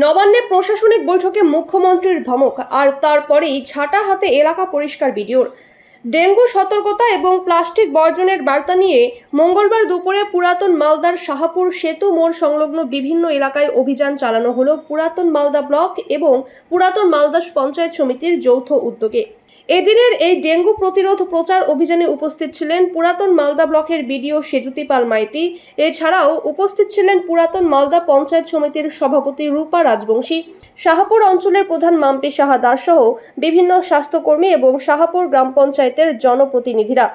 নবান্নে প্রশাসনিক বৈঠকে মুখ্যমন্ত্রীর ধমক আর তারপরেই ঝাঁটা হাতে এলাকা পরিষ্কার ভিডিওর। ডেঙ্গু সতর্কতা এবং প্লাস্টিক বর্জনের বার্তা নিয়ে মঙ্গলবার দুপুরে পুরাতন মালদার শাহপুর সেতু মোড় সংলগ্ন বিভিন্ন এলাকায় অভিযান চালানো হলো পুরাতন মালদা ব্লক এবং পুরাতন মালদা পঞ্চায়েত সমিতির যৌথ উদ্যোগে। এদিনের এই ডেঙ্গু প্রতিরোধ প্রচার অভিযানে উপস্থিত ছিলেন পুরাতন মালদা ব্লকের বিডিও সেজুতি পাল মাইতি। এছাড়াও উপস্থিত ছিলেন পুরাতন মালদা পঞ্চায়েত সমিতির সভাপতি রূপা রাজবংশী, শাহপুর অঞ্চলের প্রধান মাম্পি সাহা দাস সহ বিভিন্ন স্বাস্থ্যকর্মী এবং শাহপুর গ্রাম পঞ্চায়েতের জনপ্রতিনিধিরা।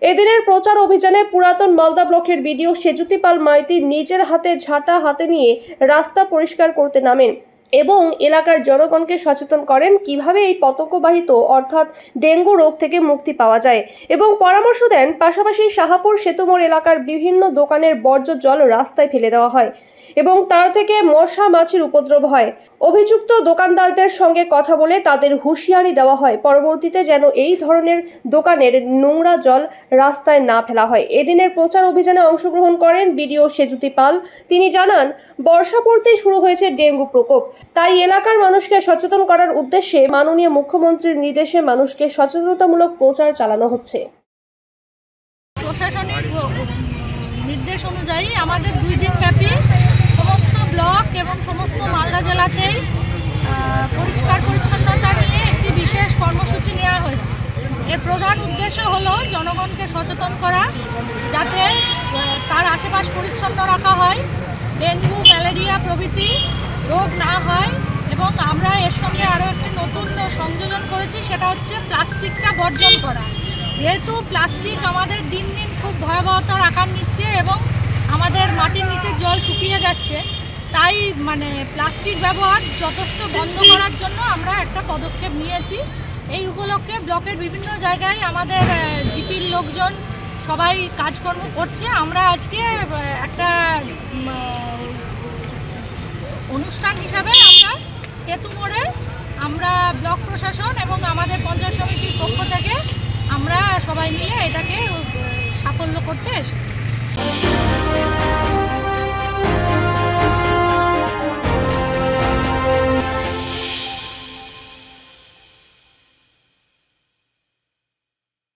এদিনের প্রচার অভিযানে পুরাতন মালদা ব্লকের বিডিও সেজুতি পাল মাইতি নিজের হাতে ঝাঁটা হাতে নিয়ে রাস্তা পরিষ্কার করতে নামেন এবং এলাকার জনগণকে সচেতন করেন কিভাবে এই পতঙ্গবাহিত অর্থাৎ ডেঙ্গু রোগ থেকে মুক্তি পাওয়া যায় এবং পরামর্শ দেন। পাশাপাশি শাহপুর সেতুমোড় এলাকার বিভিন্ন দোকানের বর্জ্য জল রাস্তায় ফেলে দেওয়া হয় এবং তার থেকে মশা মাছির উপদ্রব হয়। অভিযুক্ত দোকানদারদের সঙ্গে কথা বলে তাদের হুঁশিয়ারি দেওয়া হয় পরবর্তীতে যেন এই ধরনের দোকানের নোংরা জল রাস্তায় না ফেলা হয়। এদিনের প্রচার অভিযানে অংশগ্রহণ করেন বিডিও সেজুতি পাল। তিনি জানান, বর্ষা পড়তেই শুরু হয়েছে ডেঙ্গু প্রকোপ, তাই এলাকার মানুষকে সচেতন করার উদ্দেশ্যে মাননীয় মুখ্যমন্ত্রীর নির্দেশে মানুষকে সচেতনতামূলক প্রচার চালানো হচ্ছে। প্রশাসনিক নির্দেশ অনুযায়ী আমাদের 2 দিন ব্যাপী সমস্ত ব্লক এবং সমস্ত মালদা জেলাতেই পরিষ্কার পরিচ্ছন্নতা নিয়ে একটি বিশেষ কর্মসূচি নেওয়া হয়েছে। এর প্রধান উদ্দেশ্য হলো জনগণকে সচেতন করা, যাতে তার আশেপাশ পরিচ্ছন্ন রাখা হয়, ডেঙ্গু ম্যালেরিয়া প্রভৃতি রোগ না হয়। এবং আমরা এর সঙ্গে আরও একটি নতুন সংযোজন করেছি, সেটা হচ্ছে প্লাস্টিকটা বর্জন করা। যেহেতু প্লাস্টিক আমাদের দিন দিন খুব ভয়াবহতার আকার নিচ্ছে এবং আমাদের মাটির নিচে জল শুকিয়ে যাচ্ছে, তাই প্লাস্টিক ব্যবহার যথেষ্ট বন্ধ করার জন্য আমরা একটা পদক্ষেপ নিয়েছি। এই উপলক্ষে ব্লকের বিভিন্ন জায়গায় আমাদের জিপির লোকজন সবাই কাজকর্ম করছে। আমরা আজকে একটা অনুষ্ঠান হিসাবে আমরা সেতু মোড়ে আমরা ব্লক প্রশাসন এবং আমাদের পঞ্চায়েত সমিতির পক্ষ থেকে আমরা সবাই মিলে এটাকে সাফল্য করতে এসেছি।